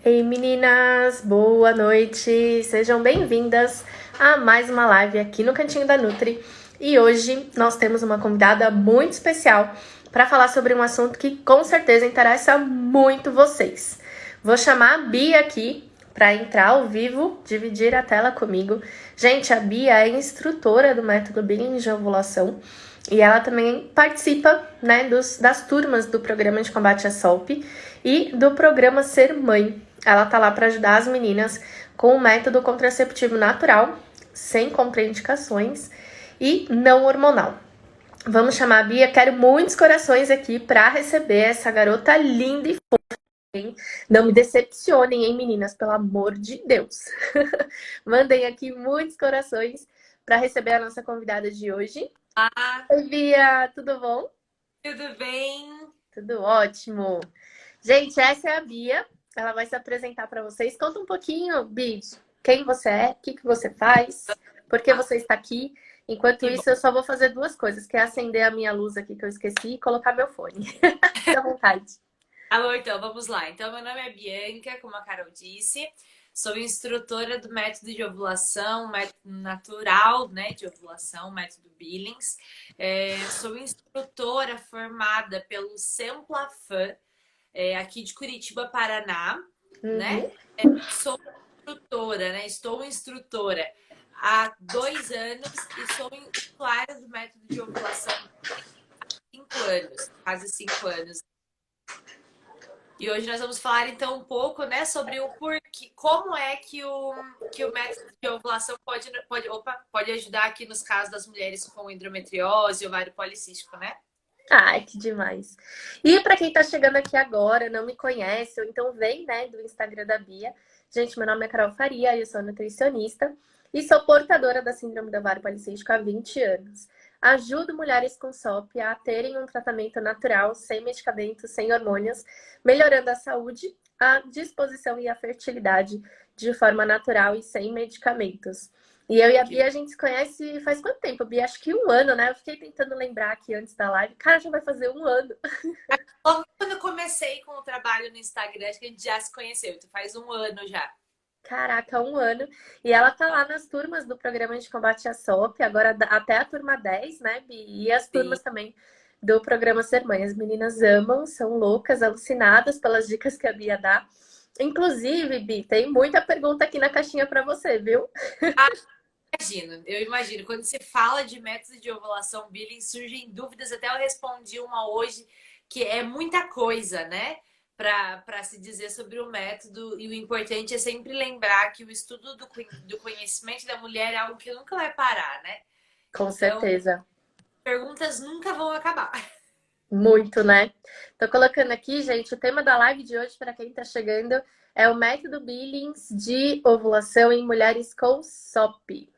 Ei meninas, boa noite, sejam bem-vindas a mais uma live aqui no Cantinho da Nutri. E hoje nós temos uma convidada muito especial para falar sobre um assunto que com certeza interessa muito vocês. Vou chamar a Bia aqui para entrar ao vivo, dividir a tela comigo. Gente, a Bia é instrutora do método Billing de ovulação e ela também participa, né, das turmas do programa de combate à SOLP e do programa Ser Mãe. Ela tá lá para ajudar as meninas com um método contraceptivo natural, sem contraindicações e não hormonal. Vamos chamar a Bia. Quero muitos corações aqui para receber essa garota linda e fofa. Hein? Não me decepcionem, hein, meninas? Pelo amor de Deus. Mandem aqui muitos corações para receber a nossa convidada de hoje. Oi, Bia, tudo bom? Tudo bem? Tudo ótimo. Gente, essa é a Bia. Ela vai se apresentar para vocês. Conta um pouquinho, Bi, quem você é, o que você faz, por que você está aqui. Enquanto Que bom. isso, eu só vou fazer duas coisas, que é acender a minha luz aqui que eu esqueci e colocar meu fone. Fica à vontade. Alô, então, vamos lá. Então, meu nome é Bianca, como a Carol disse. Sou instrutora do método de ovulação, método natural, né, de ovulação, método Billings. Sou instrutora formada pelo Semplafan, aqui de Curitiba, Paraná, né? Uhum. Sou instrutora, né? Estou instrutora há 2 anos e sou usuária do método de ovulação há 5 anos, quase 5 anos. E hoje nós vamos falar então um pouco, né, sobre o porquê, como é que o método de ovulação pode ajudar aqui nos casos das mulheres com endometriose e ovário policístico, né? Ai, que demais. E para quem tá chegando aqui agora, não me conhece, ou então vem, né, do Instagram da Bia. Gente, meu nome é Carol Faria, eu sou nutricionista e sou portadora da síndrome do ovário policístico há 20 anos. Ajudo mulheres com SOP a terem um tratamento natural, sem medicamentos, sem hormônios, melhorando a saúde, a disposição e a fertilidade de forma natural e sem medicamentos. E eu e a Bia, a gente se conhece faz quanto tempo, Bia? Acho que 1 ano, né? Eu fiquei tentando lembrar aqui antes da live. Cara, já vai fazer 1 ano. Logo quando eu comecei com o trabalho no Instagram, acho que a gente já se conheceu, então faz 1 ano já. Caraca, 1 ano. E ela tá lá nas turmas do programa de combate à SOP, agora até a turma 10, né, Bi? E as Sim. turmas também do programa Ser Mãe. As meninas amam, são loucas, alucinadas pelas dicas que a Bia dá. Inclusive, Bi, tem muita pergunta aqui na caixinha para você, viu? Eu imagino. Quando se fala de método de ovulação Billing, surgem dúvidas. Até eu respondi uma hoje, que é muita coisa, né? Para se dizer sobre o método. E o importante é sempre lembrar que o estudo do conhecimento da mulher é algo que nunca vai parar, né? Com Então, certeza. perguntas nunca vão acabar. Muito, né? Tô colocando aqui, gente, o tema da live de hoje, para quem tá chegando, é o método Billings de ovulação em mulheres com SOP.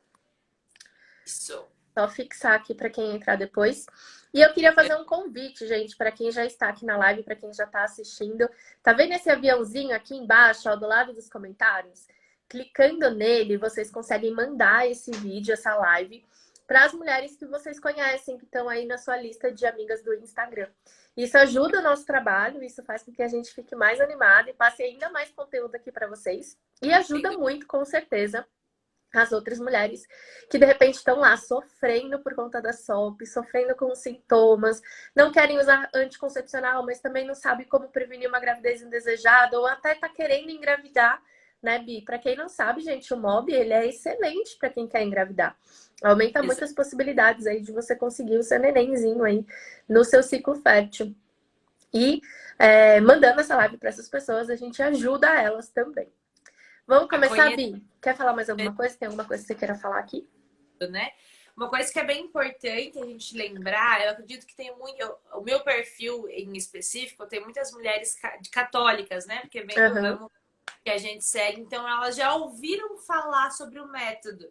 Isso. Só fixar aqui para quem entrar depois. E eu queria fazer um convite, gente, para quem já está aqui na live, para quem já está assistindo. Tá vendo esse aviãozinho aqui embaixo, ao do lado dos comentários? Clicando nele, vocês conseguem mandar esse vídeo, essa live, para as mulheres que vocês conhecem, que estão aí na sua lista de amigas do Instagram. Isso ajuda o nosso trabalho, isso faz com que a gente fique mais animada e passe ainda mais conteúdo aqui para vocês. E ajuda muito, com certeza, as outras mulheres que de repente estão lá sofrendo por conta da SOP, sofrendo com os sintomas, não querem usar anticoncepcional, mas também não sabem como prevenir uma gravidez indesejada ou até tá querendo engravidar, né, Bi? Para quem não sabe, gente, o MOB ele é excelente para quem quer engravidar. Aumenta muitas possibilidades aí de você conseguir o seu nenenzinho aí no seu ciclo fértil. E mandando essa live para essas pessoas, a gente ajuda elas também. Vamos A começar, conhecer, Bi? Quer falar mais alguma coisa? Tem alguma coisa que você queira falar aqui? né? Uma coisa que é bem importante a gente lembrar, eu acredito que tem muito. O meu perfil em específico, tem muitas mulheres católicas, né? Porque vem do Uhum. ramo que a gente segue, então elas já ouviram falar sobre o método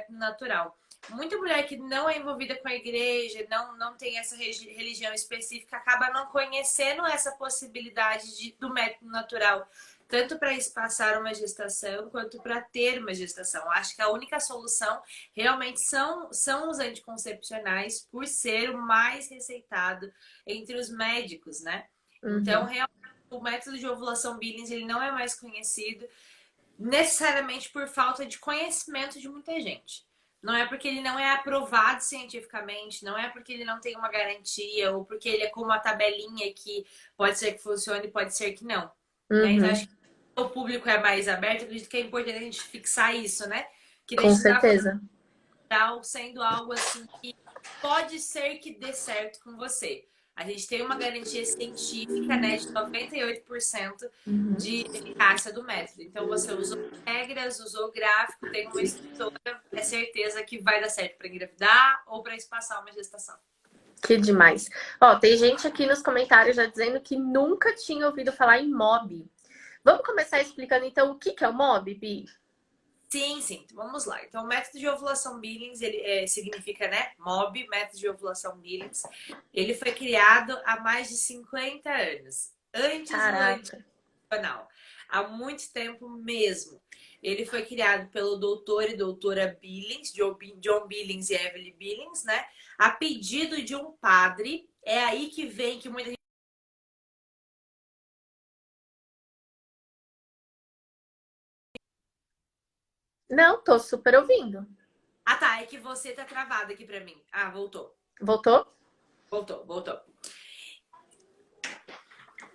natural. Muita mulher que não é envolvida com a igreja, não tem essa religião específica, acaba não conhecendo essa possibilidade do método natural, tanto para espaçar uma gestação quanto para ter uma gestação. Acho que a única solução realmente são os anticoncepcionais, por ser o mais receitado entre os médicos, né? Então, Uhum. realmente o método de ovulação Billings ele não é mais conhecido necessariamente por falta de conhecimento de muita gente. Não é porque ele não é aprovado cientificamente, não é porque ele não tem uma garantia, ou porque ele é como uma tabelinha que pode ser que funcione, pode ser que não. Né? Então, Uhum, acho que o público é mais aberto, acredito que é importante a gente fixar isso, né? Que a com gente não tá falando certeza. sendo algo assim que pode ser que dê certo com você. A gente tem uma garantia científica, né, de 98% Uhum. de eficácia do método. Então, você usou regras, usou gráfico, tem uma estrutura, é certeza que vai dar certo para engravidar ou para espaçar uma gestação. Que demais. Ó, tem gente aqui nos comentários já dizendo que nunca tinha ouvido falar em MOB. Vamos começar explicando então o que é o MOB, Bi? Sim, sim. Então, vamos lá. Então, o método de ovulação Billings, ele significa, né? MOB, método de ovulação Billings. Ele foi criado há mais de 50 anos. Antes do Caraca. anticoncepcional. Há muito tempo mesmo. Ele foi criado pelo doutor e doutora Billings, John Billings e Evelyn Billings, né? A pedido de um padre. É aí que vem que muita gente... Não, tô super ouvindo. Ah, tá. É que você tá travado aqui pra mim. Ah, voltou. Voltou? Voltou.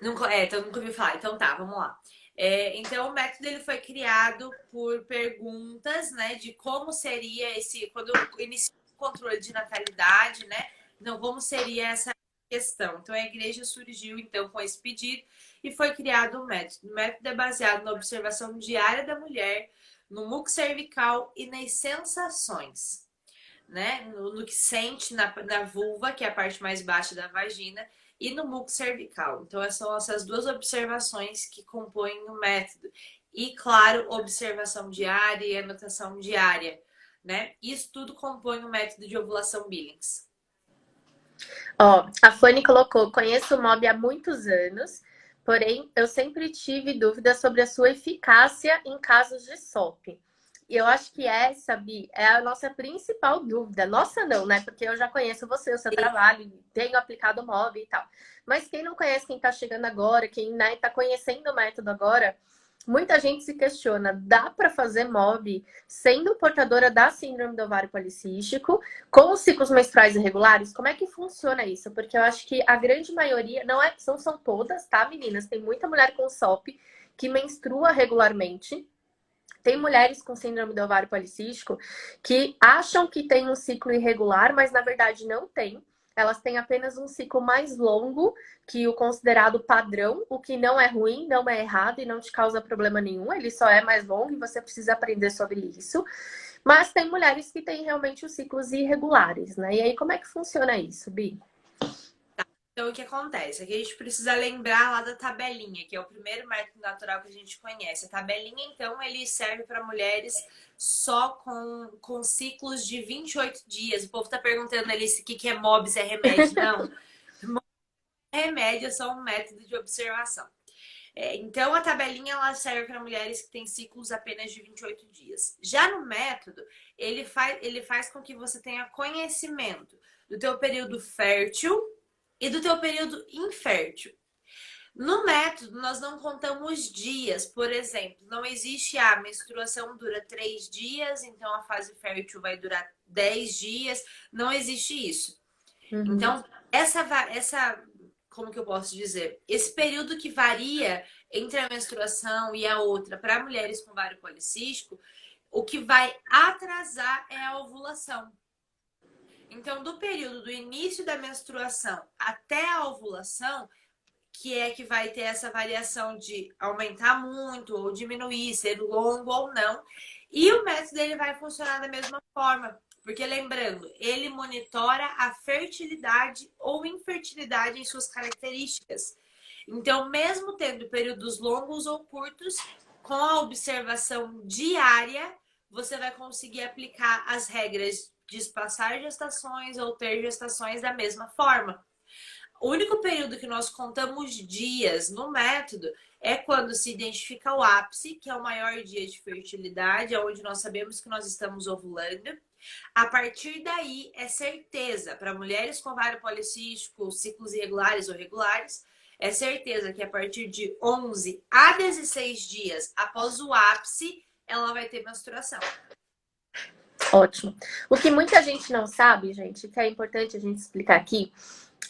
Nunca, então nunca ouvi falar. Então tá, vamos lá. Então o método ele foi criado por perguntas, né, de como seria esse quando iniciou o controle de natalidade, né? Então como seria essa questão. Então a igreja surgiu então com esse pedido e foi criado o método. O método é baseado na observação diária da mulher, no muco cervical e nas sensações, né? No que sente na vulva, que é a parte mais baixa da vagina, e no muco cervical. Então, são essas duas observações que compõem o método. E, claro, observação diária e anotação diária, né? Isso tudo compõe o método de ovulação Billings. Ó, a Fanny colocou: conheço o MOB há muitos anos, porém eu sempre tive dúvidas sobre a sua eficácia em casos de SOP. E eu acho que essa, Bi, é a nossa principal dúvida. Nossa, não, né? Porque eu já conheço você, o seu trabalho, tenho aplicado o MOB e tal. Mas quem não conhece, quem tá chegando agora, quem, né, tá conhecendo o método agora, muita gente se questiona: dá para fazer MOB sendo portadora da síndrome do ovário policístico, com os ciclos menstruais irregulares? Como é que funciona isso? Porque eu acho que a grande maioria, não é, são todas, tá, meninas? Tem muita mulher com SOP que menstrua regularmente. Tem mulheres com síndrome do ovário policístico que acham que tem um ciclo irregular, mas na verdade não tem. Elas têm apenas um ciclo mais longo que o considerado padrão, o que não é ruim, não é errado e não te causa problema nenhum. Ele só é mais longo e você precisa aprender sobre isso. Mas tem mulheres que têm realmente os ciclos irregulares, né? E aí, como é que funciona isso, Bi? Então, o que acontece? Aqui a gente precisa lembrar lá da tabelinha, que é o primeiro método natural que a gente conhece. A tabelinha, então, ele serve para mulheres só com ciclos de 28 dias. O povo tá perguntando ali se o que é MOB, se é remédio. Não, remédio é só um método de observação. Então, a tabelinha ela serve para mulheres que têm ciclos apenas de 28 dias. Já no método, ele faz com que você tenha conhecimento do teu período fértil e do teu período infértil. No método, nós não contamos dias, por exemplo, não existe a menstruação dura 3 dias, então a fase fértil vai durar 10 dias, não existe isso. Uhum. Então, como que eu posso dizer? Esse período que varia entre a menstruação e a outra para mulheres com ovário policístico, o que vai atrasar é a ovulação. Então, do período do início da menstruação até a ovulação, que é que vai ter essa variação de aumentar muito ou diminuir, ser longo ou não. E o método ele vai funcionar da mesma forma, porque lembrando, ele monitora a fertilidade ou infertilidade em suas características. Então, mesmo tendo períodos longos ou curtos, com a observação diária, você vai conseguir aplicar as regras de espaçar gestações ou ter gestações da mesma forma. O único período que nós contamos dias no método é quando se identifica o ápice, que é o maior dia de fertilidade, é onde nós sabemos que nós estamos ovulando. A partir daí, é certeza para mulheres com ovário policístico, ciclos irregulares ou regulares, é certeza que a partir de 11 a 16 dias após o ápice, ela vai ter menstruação. Ótimo. O que muita gente não sabe, gente, que é importante a gente explicar aqui,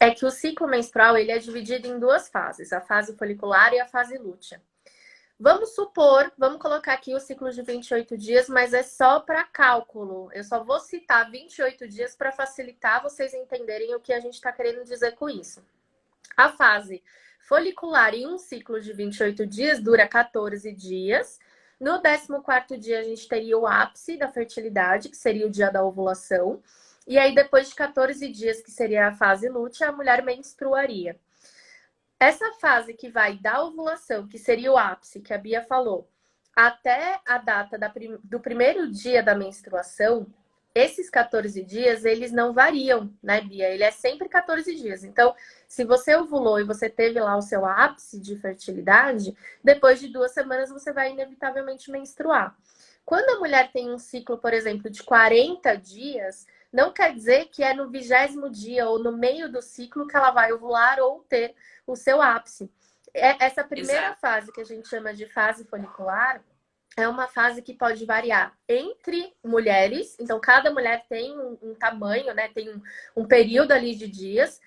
é que o ciclo menstrual ele é dividido em duas fases, a fase folicular e a fase lútea. Vamos supor, vamos colocar aqui o ciclo de 28 dias, mas é só para cálculo. Eu só vou citar 28 dias para facilitar vocês entenderem o que a gente está querendo dizer com isso. A fase folicular em um ciclo de 28 dias dura 14 dias. No 14º dia, a gente teria o ápice da fertilidade, que seria o dia da ovulação. E aí, depois de 14 dias, que seria a fase lútea, a mulher menstruaria. Essa fase que vai da ovulação, que seria o ápice, que a Bia falou, até a data do primeiro dia da menstruação, esses 14 dias, eles não variam, né, Bia? Ele é sempre 14 dias. Então, se você ovulou e você teve lá o seu ápice de fertilidade, depois de 2 semanas você vai inevitavelmente menstruar. Quando a mulher tem um ciclo, por exemplo, de 40 dias, não quer dizer que é no 20º dia ou no meio do ciclo que ela vai ovular ou ter o seu ápice. Essa primeira fase, que a gente chama de fase folicular, é uma fase que pode variar entre mulheres. Então, cada mulher tem um tamanho, né? Tem um período ali de dias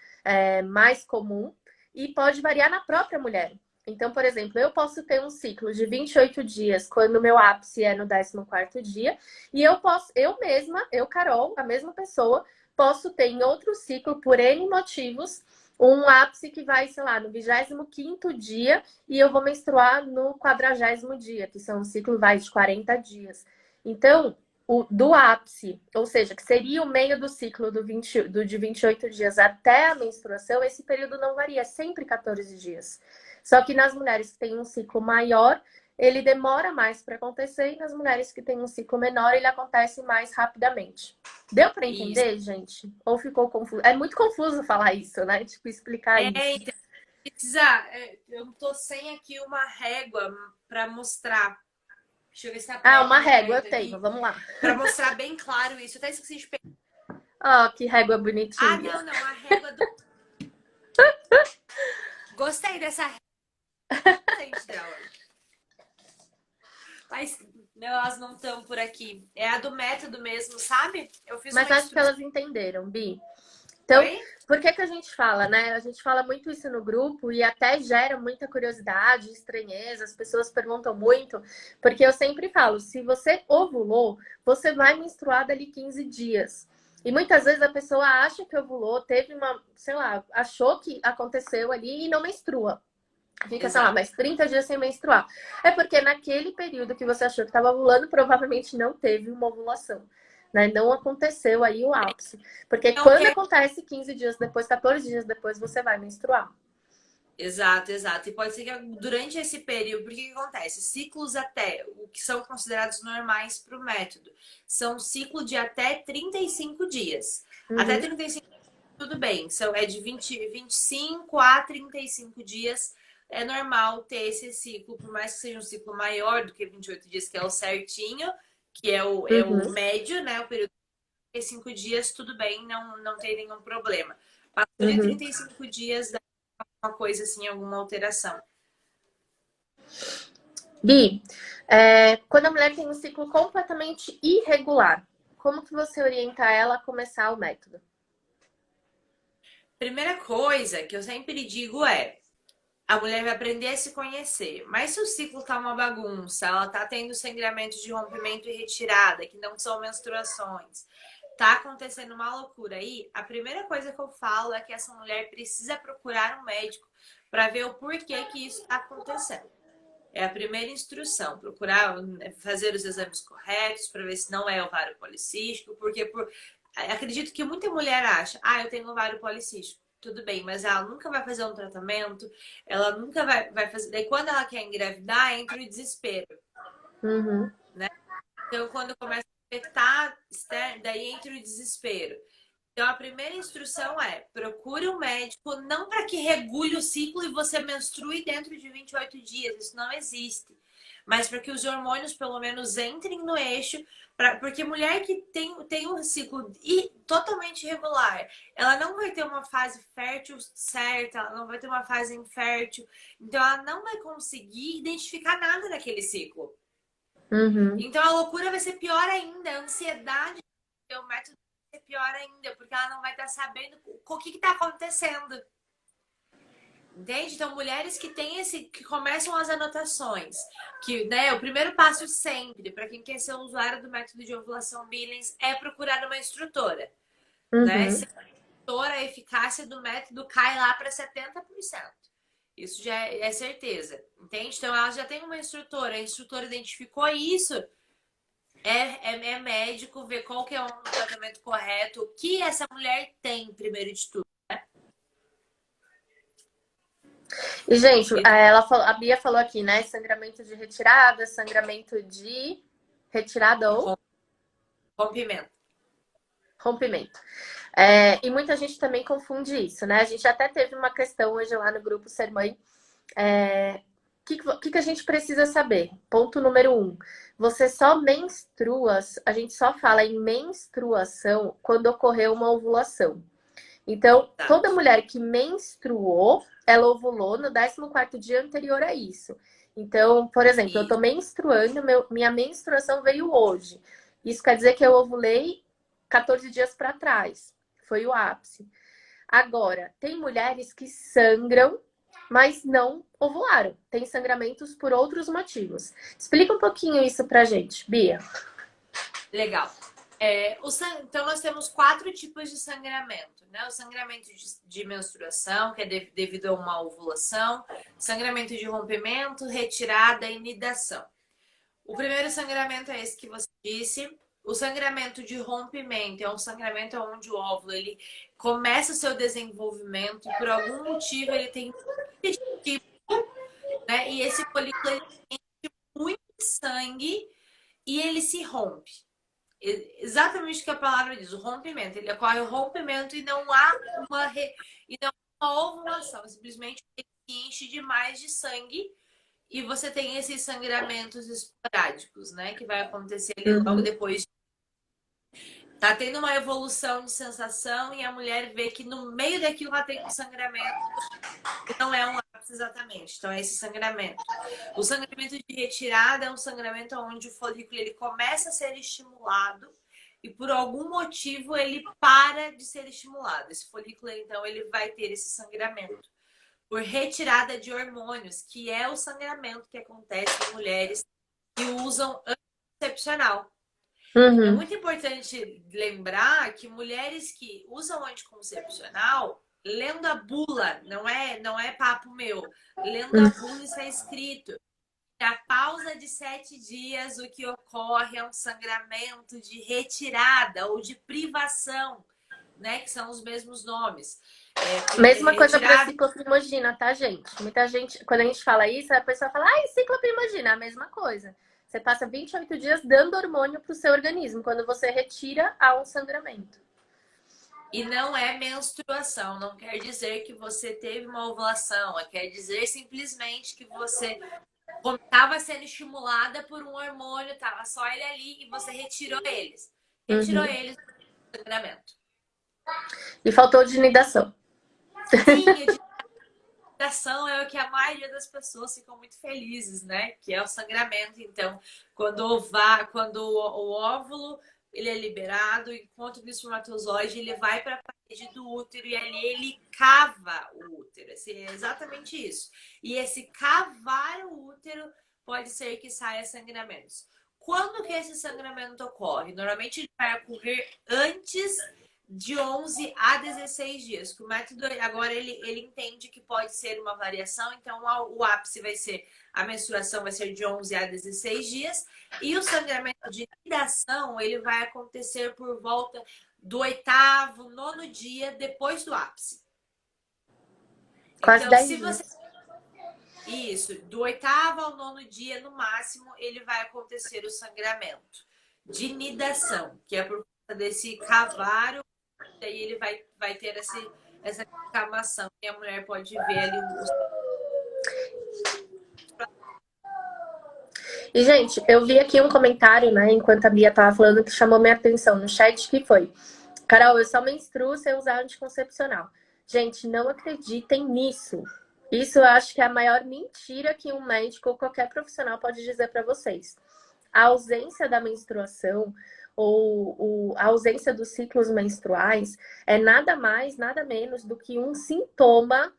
mais comum e pode variar na própria mulher. Então, por exemplo, eu posso ter um ciclo de 28 dias quando o meu ápice é no 14º dia e eu mesma, Carol, a mesma pessoa, posso ter em outro ciclo, por N motivos, um ápice que vai, sei lá, no 25º dia e eu vou menstruar no 40º dia, que são um ciclo vai de 40 dias. Então, do ápice, ou seja, que seria o meio do ciclo de 28 dias até a menstruação, esse período não varia, é sempre 14 dias. Só que nas mulheres que têm um ciclo maior, ele demora mais para acontecer, e nas mulheres que têm um ciclo menor, ele acontece mais rapidamente. Deu para entender, gente? Ou ficou confuso? É muito confuso falar isso, né? Tipo, explicar isso. Então, eu tô sem aqui uma régua para mostrar. Deixa eu ver se tá uma régua eu tenho, vamos lá. Para mostrar bem claro isso. Eu até esqueci de pegar. Que régua bonitinha. Não, a régua do... Gostei dessa régua. Dela. Mas não, elas não estão por aqui. É a do método mesmo, sabe? Eu fiz Mas acho que elas entenderam, Bi. Então, por que a gente fala, né? A gente fala muito isso no grupo e até gera muita curiosidade, estranheza, as pessoas perguntam muito, porque eu sempre falo, se você ovulou, você vai menstruar dali 15 dias. E muitas vezes a pessoa acha que ovulou, teve sei lá, achou que aconteceu ali e não menstrua. Fica, sei lá, mais 30 dias sem menstruar. É porque naquele período que você achou que estava ovulando, provavelmente não teve uma ovulação. Né? Não aconteceu aí o ápice. Porque quando acontece 15 dias depois, 14 dias depois, você vai menstruar. Exato. E pode ser que durante esse período, porque que acontece? Ciclos até, o que são considerados normais para o método, são ciclo de até 35 dias. Até 35 dias, tudo bem. É de 25 a 35 dias. É normal ter esse ciclo, por mais que seja um ciclo maior do que 28 dias, que é o certinho, que é o médio, né? O período de 35 dias, tudo bem, não tem nenhum problema. Passou de 35 dias, dá uma coisa assim, alguma alteração. Bi, quando a mulher tem um ciclo completamente irregular, como que você orienta ela a começar o método? Primeira coisa que eu sempre digo é: a mulher vai aprender a se conhecer. Mas se o ciclo tá uma bagunça, ela tá tendo sangramentos de rompimento e retirada, que não são menstruações, tá acontecendo uma loucura aí, a primeira coisa que eu falo é que essa mulher precisa procurar um médico para ver o porquê que isso tá acontecendo. É a primeira instrução, procurar fazer os exames corretos para ver se não é ovário policístico, porque acredito que muita mulher acha, eu tenho ovário policístico. Tudo bem, mas ela nunca vai fazer um tratamento, ela nunca vai fazer. Daí, quando ela quer engravidar, entra o desespero. Né? Então, quando começa a afetar, daí entra o desespero. Então, a primeira instrução é: procure um médico, não para que regule o ciclo e você menstrue dentro de 28 dias. Isso não existe. mas para que os hormônios pelo menos entrem no eixo, porque mulher que tem um ciclo totalmente irregular, ela não vai ter uma fase fértil certa, ela não vai ter uma fase infértil, então ela não vai conseguir identificar nada naquele ciclo. Uhum. Então a loucura vai ser pior ainda, a ansiedade o método vai ser pior ainda, porque ela não vai estar sabendo o que está acontecendo. Entende? Então, mulheres que têm que começam as anotações, que, né, o primeiro passo sempre, para quem quer ser usuário do método de ovulação Billings, é procurar uma instrutora. Né? Uhum. Se a instrutora, a eficácia do método cai lá para 70%. Isso já é certeza. Entende? Então, ela já tem uma instrutora, a instrutora identificou isso, é médico, ver qual que é o tratamento correto, o que essa mulher tem, primeiro de tudo. E, gente, a Bia falou aqui, né? Sangramento de retirada, sangramento de retirada ou Rompimento. rompimento. E muita gente também confunde isso, né? A gente até teve uma questão hoje lá no grupo Ser Mãe. O que a gente precisa saber? Ponto número 1. Você só menstrua, a gente só fala em menstruação quando ocorreu uma ovulação. Então, toda mulher que menstruou, ela ovulou no 14º dia anterior a isso. Então, por exemplo, eu tô menstruando, minha menstruação veio hoje. Isso quer dizer que eu ovulei 14 dias para trás. Foi o ápice. Agora, tem mulheres que sangram, mas não ovularam. Tem sangramentos por outros motivos. Explica um pouquinho isso pra gente, Bia. Legal. Então, nós temos 4 tipos de sangramento, né? O sangramento de menstruação, que é devido a uma ovulação, sangramento de rompimento, retirada e nidação. O primeiro sangramento é esse que você disse. O sangramento de rompimento é um sangramento onde o óvulo ele começa o seu desenvolvimento e por algum motivo ele tem tipo, né? E esse folículo ele tem muito sangue e ele se rompe. Exatamente o que a palavra diz, o rompimento. Ele ocorre o rompimento e não há uma ovulação. Simplesmente ele se enche demais de sangue e você tem esses sangramentos esporádicos, né? Que vai acontecer logo depois. Tá tendo uma evolução de sensação e a mulher vê que no meio daquilo ela tem um sangramento que não é um ápice exatamente. Então é esse sangramento. O sangramento de retirada é um sangramento onde o folículo ele começa a ser estimulado e por algum motivo ele para de ser estimulado. Esse folículo então ele vai ter esse sangramento por retirada de hormônios, que é o sangramento que acontece em mulheres que usam anticoncepcional. É muito importante lembrar que mulheres que usam anticoncepcional, lendo a bula, não é papo meu, lendo a bula está escrito que a pausa de 7 dias, o que ocorre é um sangramento de retirada ou de privação, né? Que são os mesmos nomes. Mesma coisa para cicloprimogina, tá, gente? Muita gente, quando a gente fala isso, a pessoa fala, cicloprimogina, é a mesma coisa. Você passa 28 dias dando hormônio pro seu organismo. Quando você retira, há um sangramento. E não é menstruação, não quer dizer que você teve uma ovulação, quer dizer simplesmente que você estava sendo estimulada por um hormônio, estava só ele ali e você retirou eles. Retirou eles do sangramento. E faltou de nidação. Sim, nidação é o que a maioria das pessoas ficam muito felizes, né? Que é o sangramento. Então, quando o óvulo ele é liberado, enquanto o espermatozoide ele vai para a parede do útero e ali ele cava o útero. É exatamente isso. E esse cavar o útero pode ser que saia sangramentos. Quando que esse sangramento ocorre? Normalmente ele vai ocorrer antes de 11 a 16 dias. Que o método agora ele entende que pode ser uma variação, então o ápice vai ser, a menstruação vai ser de 11 a 16 dias e o sangramento de nidação ele vai acontecer por volta do 8º, 9º dia depois do ápice. Quase então, 10 se dias. você isso, do 8º ao 9º dia no máximo, ele vai acontecer o sangramento de nidação, que é por conta desse cavar aí ele vai ter essa inflamação e a mulher pode ver ali E, gente, eu vi aqui um comentário, né, enquanto a Bia tava falando, que chamou minha atenção no chat, que foi: Carol, eu só menstruo sem usar anticoncepcional. Gente, não acreditem nisso. Isso eu acho que é a maior mentira que um médico ou qualquer profissional pode dizer para vocês. A ausência da menstruação ou a ausência dos ciclos menstruais é nada mais, nada menos do que um sintoma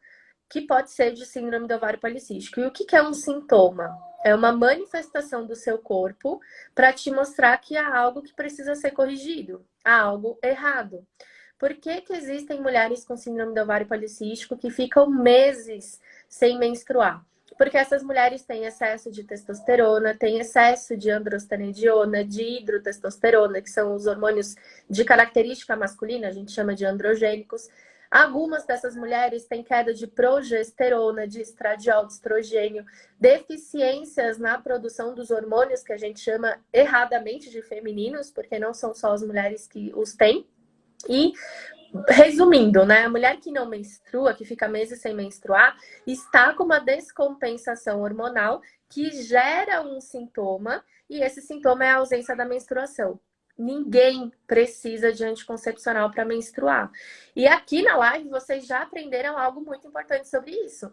que pode ser de síndrome do ovário policístico. E o que é um sintoma? É uma manifestação do seu corpo para te mostrar que há algo que precisa ser corrigido, há algo errado. Por que que existem mulheres com síndrome do ovário policístico que ficam meses sem menstruar? Porque essas mulheres têm excesso de testosterona, têm excesso de androstenediona, de hidrotestosterona, que são os hormônios de característica masculina, a gente chama de androgênicos. Algumas dessas mulheres têm queda de progesterona, de estradiol, de estrogênio, deficiências na produção dos hormônios que a gente chama erradamente de femininos, porque não são só as mulheres que os têm. E, resumindo, né? A mulher que não menstrua, que fica meses sem menstruar, está com uma descompensação hormonal que gera um sintoma, e esse sintoma é a ausência da menstruação. Ninguém precisa de anticoncepcional para menstruar. E aqui na live vocês já aprenderam algo muito importante sobre isso.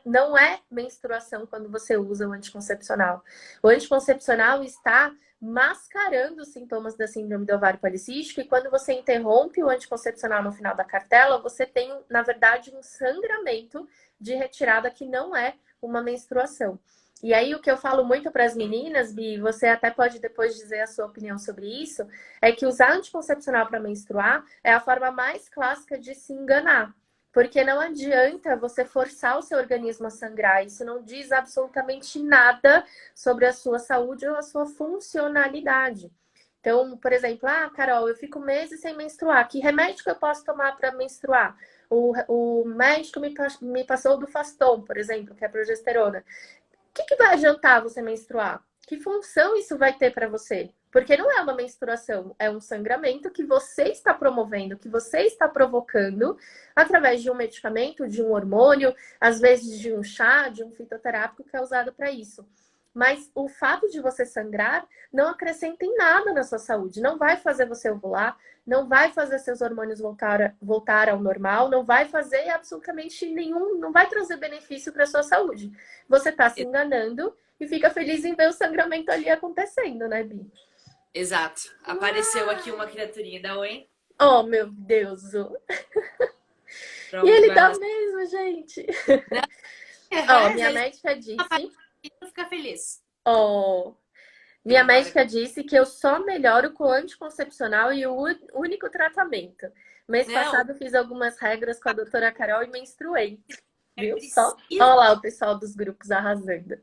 Não é menstruação quando você usa o anticoncepcional. O anticoncepcional está mascarando os sintomas da síndrome do ovário policístico, e quando você interrompe o anticoncepcional no final da cartela, você tem, na verdade, um sangramento de retirada que não é uma menstruação. E aí o que eu falo muito para as meninas, Bi, você até pode depois dizer a sua opinião sobre isso, é que usar anticoncepcional para menstruar é a forma mais clássica de se enganar. Porque não adianta você forçar o seu organismo a sangrar. Isso não diz absolutamente nada sobre a sua saúde ou a sua funcionalidade. Então, por exemplo, Carol, eu fico meses sem menstruar. Que remédio que eu posso tomar para menstruar? O médico me passou do Faston, por exemplo, que é progesterona. O que vai adiantar você menstruar? Que função isso vai ter para você? Porque não é uma menstruação, é um sangramento que você está promovendo, que você está provocando através de um medicamento, de um hormônio, às vezes de um chá, de um fitoterápico que é usado para isso. Mas o fato de você sangrar não acrescenta em nada na sua saúde. Não vai fazer você ovular, não vai fazer seus hormônios voltar ao normal, não vai fazer absolutamente nenhum, não vai trazer benefício para a sua saúde. Você está se enganando e fica feliz em ver o sangramento ali acontecendo, né, Bi? Exato. Apareceu aqui uma criaturinha da Oi. Oh, meu Deus! Pronto, E ele tá mesmo, gente. Ó, minha médica disse... Fica feliz. Minha médica disse que eu só melhoro com anticoncepcional e o único tratamento. Mês passado fiz algumas regras com a doutora Carol e menstruei. Viu só? Olha lá o pessoal dos grupos arrasando.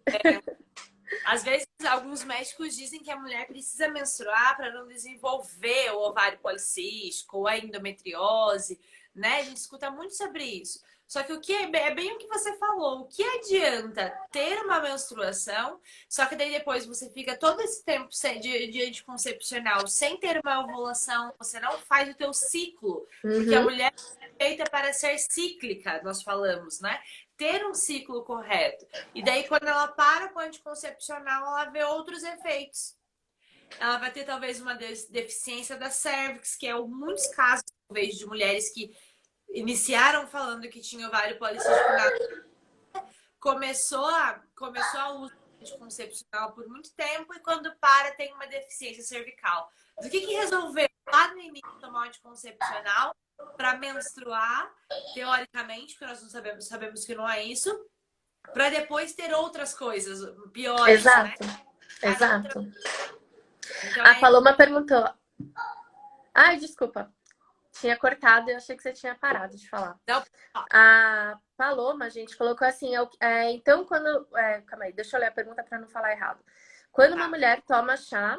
Às vezes, alguns médicos dizem que a mulher precisa menstruar para não desenvolver o ovário policístico ou a endometriose, né? A gente escuta muito sobre isso. Só que o que é bem o que você falou. O que adianta ter uma menstruação, só que daí depois você fica todo esse tempo de anticoncepcional sem ter uma ovulação, você não faz o teu ciclo. Porque a mulher é feita para ser cíclica, nós falamos, né? Ter um ciclo correto. E daí, quando ela para com o anticoncepcional, ela vê outros efeitos. Ela vai ter talvez uma deficiência da cervix, que é muitos casos, eu vejo, de mulheres que iniciaram falando que tinha ovário policístico, começou a uso anticoncepcional por muito tempo, e quando para tem uma deficiência cervical. O que resolveu lá no início tomar anticoncepcional para menstruar, teoricamente, porque nós não sabemos que não é isso, para depois ter outras coisas piores, Exato. né? Exato. Então, a Paloma perguntou... Ai, desculpa. Tinha cortado e eu achei que você tinha parado de falar. Não. A Paloma, a gente colocou assim... então, quando... calma aí, deixa eu ler a pergunta para não falar errado. Quando uma mulher toma chá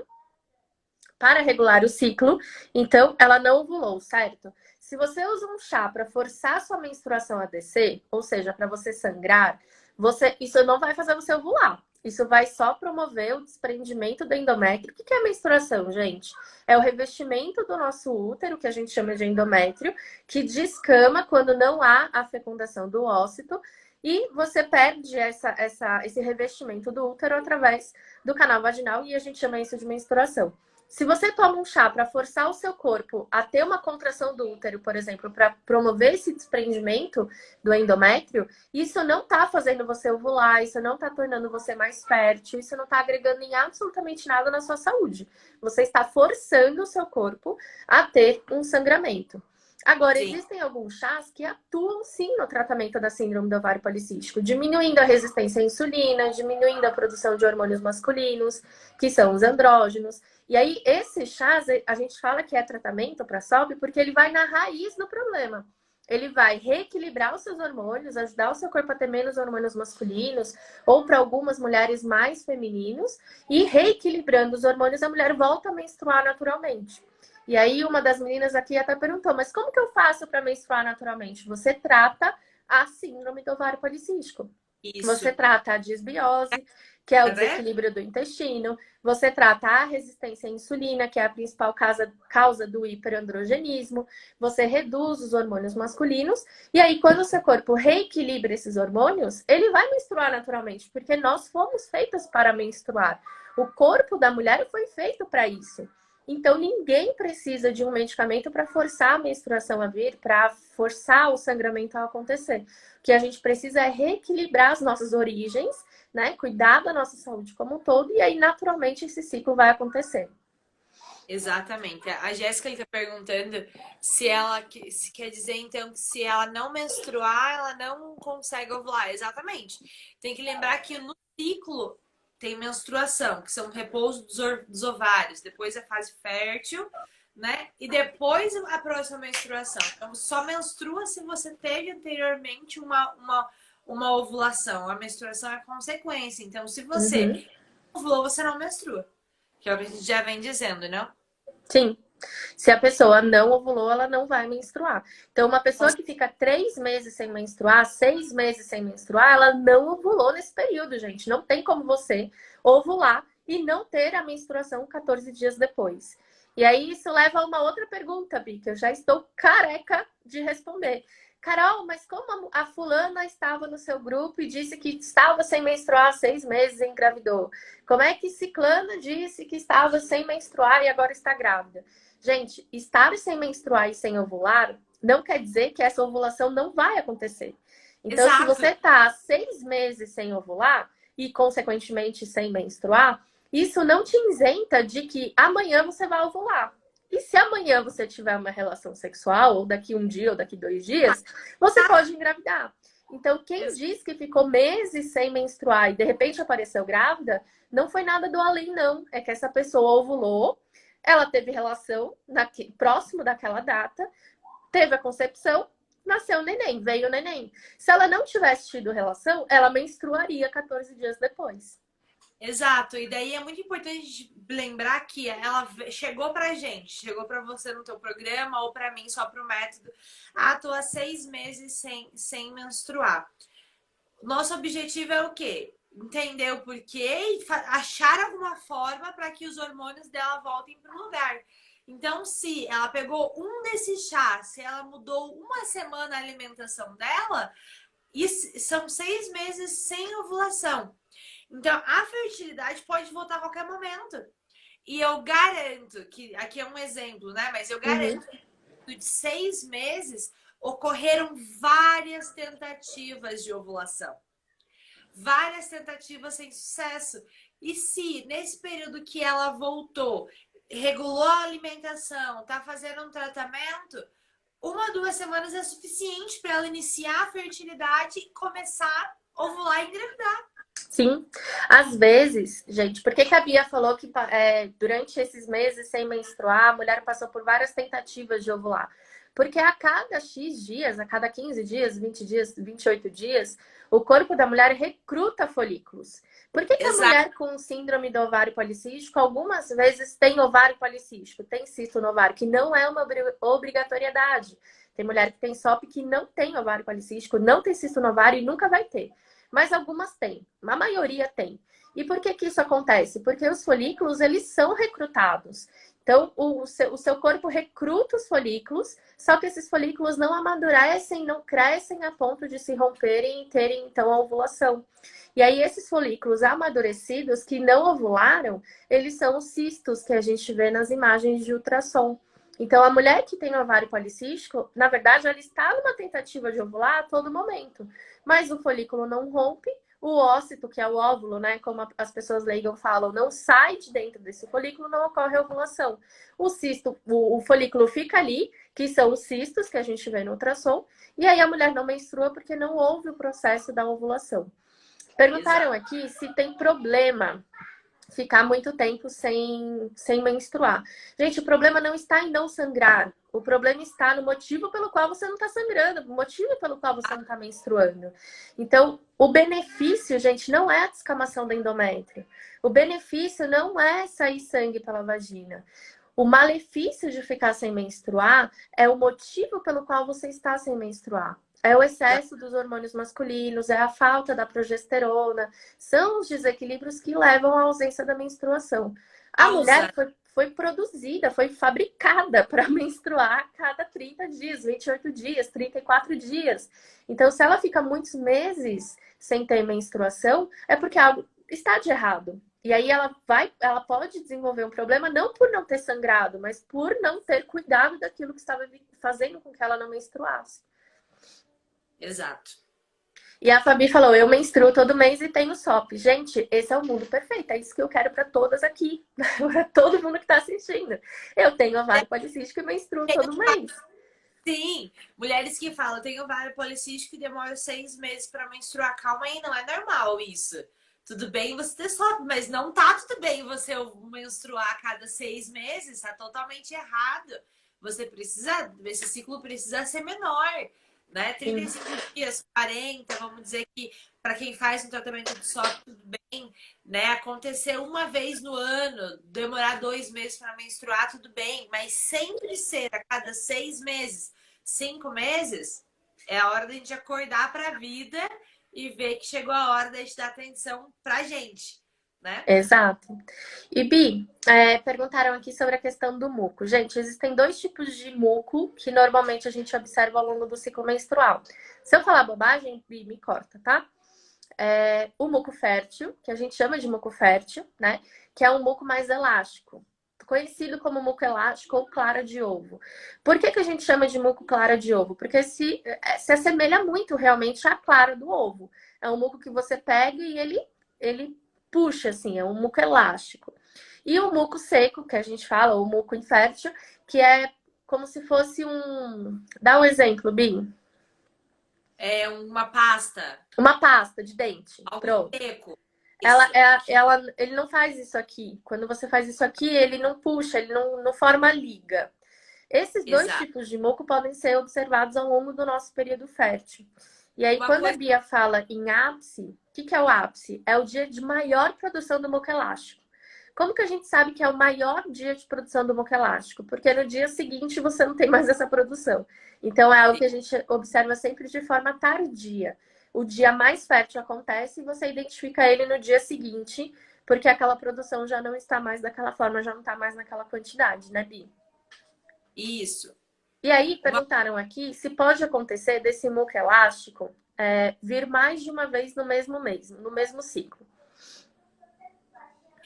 para regular o ciclo, então ela não ovulou, certo? Se você usa um chá para forçar sua menstruação a descer, ou seja, para você sangrar, isso não vai fazer você ovular. Isso vai só promover o desprendimento do endométrio. O que é a menstruação, gente? É o revestimento do nosso útero, que a gente chama de endométrio, que descama quando não há a fecundação do ócito. e você perde esse revestimento do útero através do canal vaginal e a gente chama isso de menstruação. Se você toma um chá para forçar o seu corpo a ter uma contração do útero, por exemplo, para promover esse desprendimento do endométrio, isso não está fazendo você ovular, isso não está tornando você mais fértil, isso não está agregando em absolutamente nada na sua saúde. Você está forçando o seu corpo a ter um sangramento. Agora, Sim. existem alguns chás que atuam sim no tratamento da síndrome do ovário policístico, diminuindo a resistência à insulina, diminuindo a produção de hormônios masculinos, que são os andrógenos. E aí, esse chás, a gente fala que é tratamento para SOP porque ele vai na raiz do problema. Ele vai reequilibrar os seus hormônios, ajudar o seu corpo a ter menos hormônios masculinos, ou para algumas mulheres mais femininos, e reequilibrando os hormônios, a mulher volta a menstruar naturalmente. E aí, uma das meninas aqui até perguntou, mas como que eu faço para menstruar naturalmente? Você trata a síndrome do ovário policístico. Isso. Você trata a disbiose, que é o Tá vendo? desequilíbrio do intestino. Você trata a resistência à insulina, que é a principal causa do hiperandrogenismo. Você reduz os hormônios masculinos. E aí, quando o seu corpo reequilibra esses hormônios, ele vai menstruar naturalmente, porque nós fomos feitas para menstruar. O corpo da mulher foi feito para isso. Então, ninguém precisa de um medicamento para forçar a menstruação a vir, para forçar o sangramento a acontecer. O que a gente precisa é reequilibrar as nossas origens, né? Cuidar da nossa saúde como um todo, e aí, naturalmente, esse ciclo vai acontecer. Exatamente. A Jéssica está perguntando se quer dizer, então, que se ela não menstruar, ela não consegue ovular. Exatamente. Tem que lembrar que no ciclo tem menstruação, que são o repouso dos ovários, depois a fase fértil, né? E depois a próxima menstruação. Então, só menstrua se você teve anteriormente uma ovulação. A menstruação é a consequência. Então, se você ovulou, você não menstrua. Que é o que a gente já vem dizendo, não? Sim. Se a pessoa não ovulou, ela não vai menstruar. Então, uma pessoa que fica 3 meses sem menstruar, 6 meses sem menstruar, ela não ovulou nesse período, gente. Não tem como você ovular e não ter a menstruação 14 dias depois. E aí, isso leva a uma outra pergunta, Bi, que eu já estou careca de responder. Carol, mas como a fulana estava no seu grupo e disse que estava sem menstruar há 6 meses e engravidou? Como é que ciclana disse que estava sem menstruar e agora está grávida? Gente, estar sem menstruar e sem ovular não quer dizer que essa ovulação não vai acontecer. Então, Exato. se você está 6 meses sem ovular e, consequentemente, sem menstruar, isso não te isenta de que amanhã você vai ovular. E se amanhã você tiver uma relação sexual, ou daqui um dia, ou daqui 2 dias, você pode engravidar. Então, quem diz que ficou meses sem menstruar e de repente apareceu grávida, não foi nada do além, não. É que essa pessoa ovulou, ela teve relação próximo daquela data, teve a concepção, nasceu o neném, veio o neném. Se ela não tivesse tido relação, ela menstruaria 14 dias depois. Exato, e daí é muito importante lembrar que ela chegou pra gente, chegou pra você no teu programa ou pra mim só pro método. Ah, tô há 6 meses sem menstruar. Nosso objetivo é o quê? Entender o porquê e achar alguma forma para que os hormônios dela voltem para o lugar. Então, se ela pegou um desses chás, se ela mudou uma semana a alimentação dela, são 6 meses sem ovulação. Então, a fertilidade pode voltar a qualquer momento. E eu garanto que, aqui é um exemplo, né? Mas eu garanto que de 6 meses ocorreram várias tentativas de ovulação. Várias tentativas sem sucesso. E se nesse período que ela voltou, regulou a alimentação, tá fazendo um tratamento, 1 ou 2 semanas é suficiente para ela iniciar a fertilidade e começar a ovular e engravidar. Sim, às vezes, gente, por que a Bia falou que durante esses meses sem menstruar, a mulher passou por várias tentativas de ovular? Porque a cada X dias, a cada 15 dias, 20 dias, 28 dias, o corpo da mulher recruta folículos. Por que a mulher com síndrome do ovário policístico, algumas vezes tem ovário policístico, tem cisto no ovário, que não é uma obrigatoriedade. Tem mulher que tem SOP que não tem ovário policístico, não tem cisto no ovário e nunca vai ter. mas algumas têm, a maioria tem. E por que que isso acontece? Porque os folículos, eles são recrutados. Então, o seu corpo recruta os folículos, só que esses folículos não amadurecem, não crescem a ponto de se romperem e terem, então, a ovulação. E aí, esses folículos amadurecidos que não ovularam, eles são os cistos que a gente vê nas imagens de ultrassom. Então, a mulher que tem ovário policístico, na verdade, ela está numa tentativa de ovular a todo momento, mas o folículo não rompe, o ócito, que é o óvulo, né, como as pessoas leigas falam, não sai de dentro desse folículo, não ocorre ovulação. O cisto, o folículo fica ali, que são os cistos que a gente vê no ultrassom, e aí a mulher não menstrua porque não houve o processo da ovulação. Perguntaram aqui se tem problema ficar muito tempo sem menstruar. Gente, o problema não está em não sangrar. O problema está no motivo pelo qual você não está sangrando, o motivo pelo qual você não está menstruando. Então, o benefício, gente, não é a descamação do endométrio. O benefício não é sair sangue pela vagina. O malefício de ficar sem menstruar é o motivo pelo qual você está sem menstruar. É o excesso dos hormônios masculinos, é a falta da progesterona. São os desequilíbrios que levam à ausência da menstruação. A mulher foi produzida, foi fabricada para menstruar a cada 30 dias, 28 dias, 34 dias. Então, se ela fica muitos meses sem ter menstruação, é porque algo está de errado. E aí ela pode desenvolver um problema não por não ter sangrado, mas por não ter cuidado daquilo que estava fazendo com que ela não menstruasse. Exato. E a Fabi falou, eu menstruo todo mês e tenho SOP. Gente, esse é o mundo perfeito. É isso que eu quero para todas aqui. Para todo mundo que está assistindo. Eu tenho ovário policístico e menstruo todo mês. Sim, mulheres que falam, eu tenho ovário policístico e demora 6 meses para menstruar. Calma aí, não é normal isso. Tudo bem você ter SOP, mas não tá tudo bem você menstruar a cada 6 meses. Tá totalmente errado. Você precisa, esse ciclo precisa ser menor. Né? 35 dias, 40, vamos dizer que para quem faz um tratamento de SOP, tudo bem, né? Acontecer uma vez no ano, demorar 2 meses para menstruar, tudo bem, mas sempre ser a cada 6 meses, 5 meses, é a hora da gente acordar para a vida e ver que chegou a hora da gente dar atenção pra gente, né? Exato. E Bi, perguntaram aqui sobre a questão do muco. Gente, existem 2 tipos de muco que normalmente a gente observa ao longo do ciclo menstrual. Se eu falar bobagem, Bi, me corta, tá? O muco fértil, que a gente chama de muco fértil, né? Que é um muco mais elástico, conhecido como muco elástico ou clara de ovo. Por que a gente chama de muco clara de ovo? Porque se assemelha muito realmente à clara do ovo. É um muco que você pega e ele puxa, assim, é um muco elástico. E o muco seco, que a gente fala, o muco infértil, que é como se fosse um... Dá um exemplo, Bi. É uma pasta. Uma pasta de dente. Algo Pronto. seco. Ele não faz isso aqui. Quando você faz isso aqui, ele não puxa, ele não forma liga. Esses 2 tipos de muco podem ser observados ao longo do nosso período fértil. E aí, quando a Bia fala em ápice, o que é o ápice? É o dia de maior produção do muco elástico. Como que a gente sabe que é o maior dia de produção do muco elástico? Porque no dia seguinte você não tem mais essa produção. Então, é algo que a gente observa sempre de forma tardia. O dia mais fértil acontece e você identifica ele no dia seguinte, porque aquela produção já não está mais daquela forma, já não está mais naquela quantidade, né, Bi? Isso. E aí, perguntaram aqui se pode acontecer desse muco elástico vir mais de uma vez no mesmo mês, no mesmo ciclo.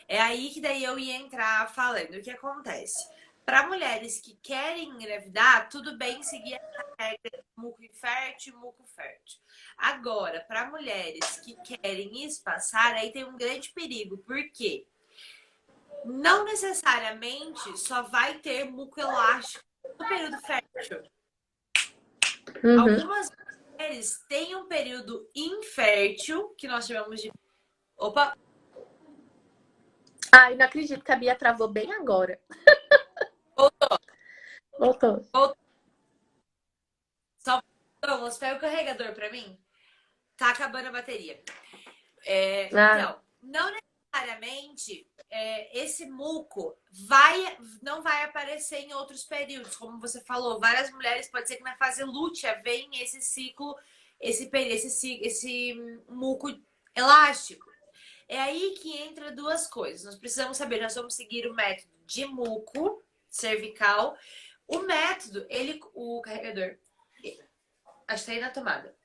É aí que daí eu ia entrar falando o que acontece. Para mulheres que querem engravidar, tudo bem seguir a regra de muco infértil e muco fértil. Agora, para mulheres que querem espaçar, aí tem um grande perigo. Por quê? Não necessariamente só vai ter muco elástico no período fértil. Uhum. Algumas mulheres têm um período infértil, que nós chamamos de... Opa! Ai, não acredito que a Bia travou bem agora. Voltou. Só você pega o carregador para mim? Tá acabando a bateria. Então, não necessariamente esse muco não vai aparecer em outros períodos. Como você falou, várias mulheres, pode ser que na fase lútea venha esse ciclo esse muco elástico. É aí que entra duas coisas. Nós precisamos saber, nós vamos seguir o método de muco cervical. O método, o carregador, acho que tá aí na tomada.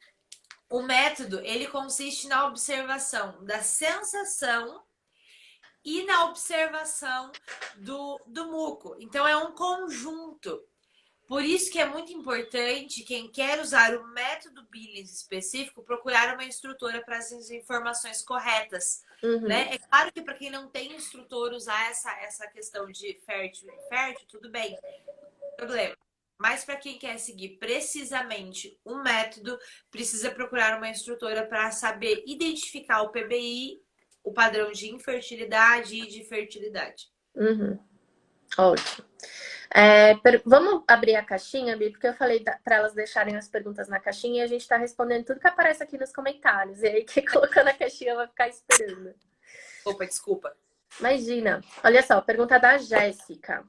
O método, ele consiste na observação da sensação e na observação do muco. Então, é um conjunto. Por isso que é muito importante, quem quer usar o método Billings específico, procurar uma instrutora para as informações corretas. Né? É claro que para quem não tem instrutor usar essa questão de fértil e infértil, tudo bem, não tem problema. Mas para quem quer seguir precisamente um método, precisa procurar uma instrutora para saber identificar o PBI, o padrão de infertilidade e de fertilidade. Ótimo. Vamos abrir a caixinha, Bi, porque eu falei para elas deixarem as perguntas na caixinha e a gente está respondendo tudo que aparece aqui nos comentários. E aí, quem colocar na caixinha vai ficar esperando. Opa, desculpa. Imagina. Olha só, pergunta da Jéssica.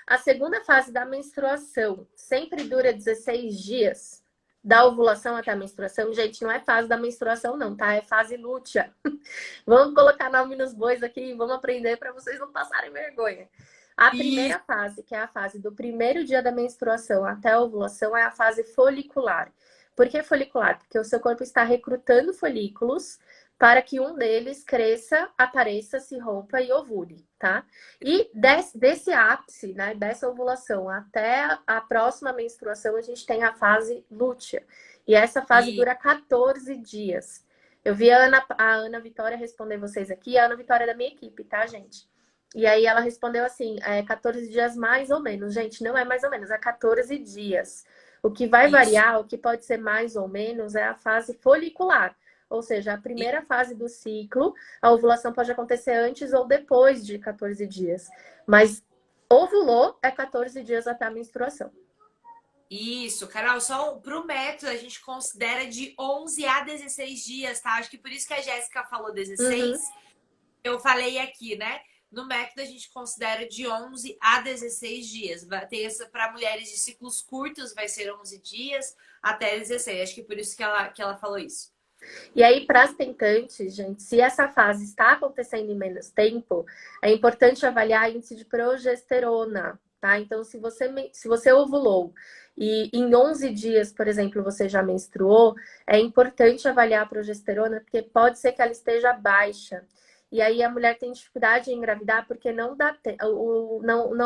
A segunda fase da menstruação sempre dura 16 dias? Da ovulação até a menstruação? Gente, não é fase da menstruação não, tá? É fase lútea. Vamos colocar nome nos bois aqui e vamos aprender para vocês não passarem vergonha. A primeira fase, que é a fase do primeiro dia da menstruação até a ovulação, é a fase folicular. Por que folicular? Porque o seu corpo está recrutando folículos para que um deles cresça, apareça, se rompa e ovule, tá? E desse ápice, né, dessa ovulação até a próxima menstruação, a gente tem a fase lútea. E essa fase dura 14 dias. Eu vi a Ana Vitória responder vocês aqui, a Ana Vitória é da minha equipe, tá, gente? E aí ela respondeu assim, 14 dias mais ou menos. Gente, não é mais ou menos, é 14 dias. O que vai variar, o que pode ser mais ou menos, é a fase folicular. Ou seja, a primeira fase do ciclo, a ovulação pode acontecer antes ou depois de 14 dias. Mas ovulou é 14 dias até a menstruação. Isso, Carol, só pro método a gente considera de 11 a 16 dias, tá? Acho que por isso que a Jéssica falou 16, eu falei aqui, né? No método a gente considera de 11 a 16 dias. Vai ter essa para mulheres de ciclos curtos, vai ser 11 dias até 16. Acho que por isso que ela falou isso. E aí, para as tentantes, gente, se essa fase está acontecendo em menos tempo, é importante avaliar índice de progesterona, tá? Então, se você ovulou e em 11 dias, por exemplo, você já menstruou, é importante avaliar a progesterona, porque pode ser que ela esteja baixa. E aí a mulher tem dificuldade em engravidar porque não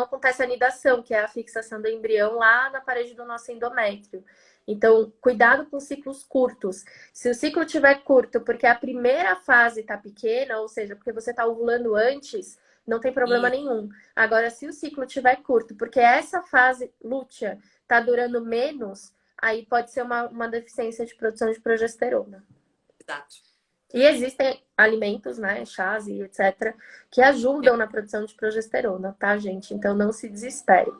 acontece a anidação, que é a fixação do embrião lá na parede do nosso endométrio. Então, cuidado com ciclos curtos. Se o ciclo estiver curto porque a primeira fase está pequena, ou seja, porque você está ovulando antes, não tem problema nenhum. Agora, se o ciclo estiver curto porque essa fase lútea está durando menos, aí pode ser uma deficiência de produção de progesterona. Exato. E existem alimentos, né, chás e etc., que ajudam na produção de progesterona, tá, gente? Então não se desespere.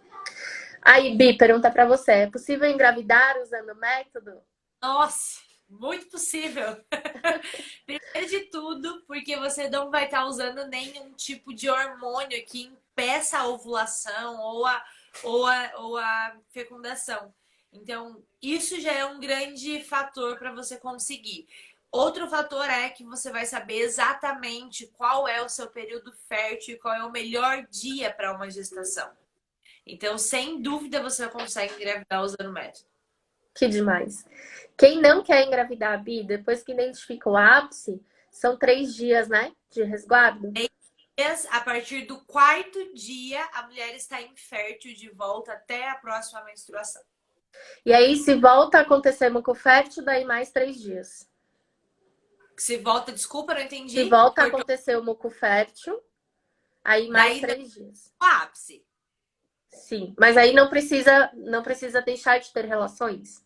Aí, Bi, pergunta pra você: é possível engravidar usando o método? Nossa, muito possível. Primeiro de tudo, porque você não vai estar usando nenhum tipo de hormônio que impeça a ovulação ou a fecundação. Então, isso já é um grande fator para você conseguir. Outro fator é que você vai saber exatamente qual é o seu período fértil e qual é o melhor dia para uma gestação. Então, sem dúvida, você consegue engravidar usando o método. Que demais. Quem não quer engravidar, Bi, depois que identifica o ápice, são 3 dias, né, de resguardo? 3 dias, a partir do 4º dia, a mulher está infértil de volta até a próxima menstruação. E aí, se volta a acontecer muco fértil, daí mais 3 dias. Se volta, desculpa, não entendi. Se volta a acontecer o muco fértil, aí mais 3 dias. O ápice. Sim, mas aí não precisa deixar de ter relações?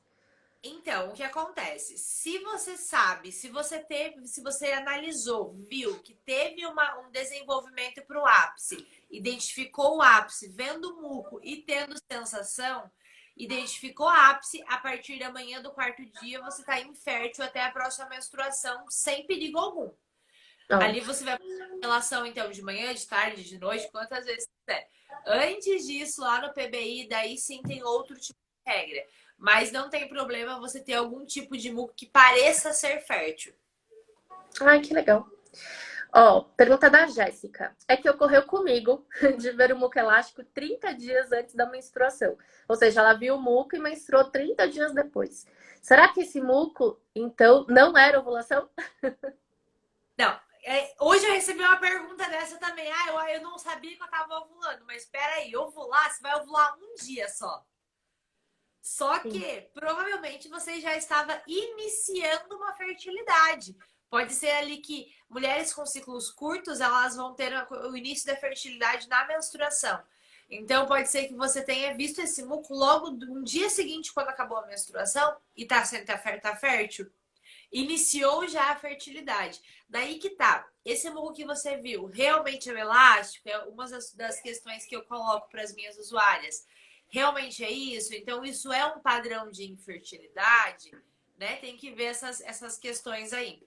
Então, o que acontece? Se você sabe, se você analisou, viu que teve um desenvolvimento para o ápice, identificou o ápice, vendo o muco e tendo sensação, identificou o ápice, a partir da manhã do 4º dia você está infértil até a próxima menstruação, sem perigo algum. Ali você vai fazer relação, então, de manhã, de tarde, de noite, quantas vezes quiser. Antes disso, lá no PBI, daí sim tem outro tipo de regra. mas não tem problema você ter algum tipo de muco que pareça ser fértil. Ai, que legal. Ó, pergunta da Jéssica. É que ocorreu comigo de ver o muco elástico 30 dias antes da menstruação. Ou seja, ela viu o muco e menstruou 30 dias depois. Será que esse muco, então, não era ovulação? Não, hoje eu recebi uma pergunta dessa também. Eu não sabia que eu tava ovulando, mas espera aí, ovular, você vai ovular um dia só. Só Sim. que provavelmente você já estava iniciando uma fertilidade. Pode ser ali que mulheres com ciclos curtos, elas vão ter o início da fertilidade na menstruação. Então pode ser que você tenha visto esse muco logo um dia seguinte, quando acabou a menstruação, e tá fértil. Iniciou já a fertilidade. Daí que tá. Esse muco que você viu realmente é elástico? É uma das questões que eu coloco para as minhas usuárias. Realmente é isso? Então, isso é um padrão de infertilidade, né? Tem que ver essas questões aí.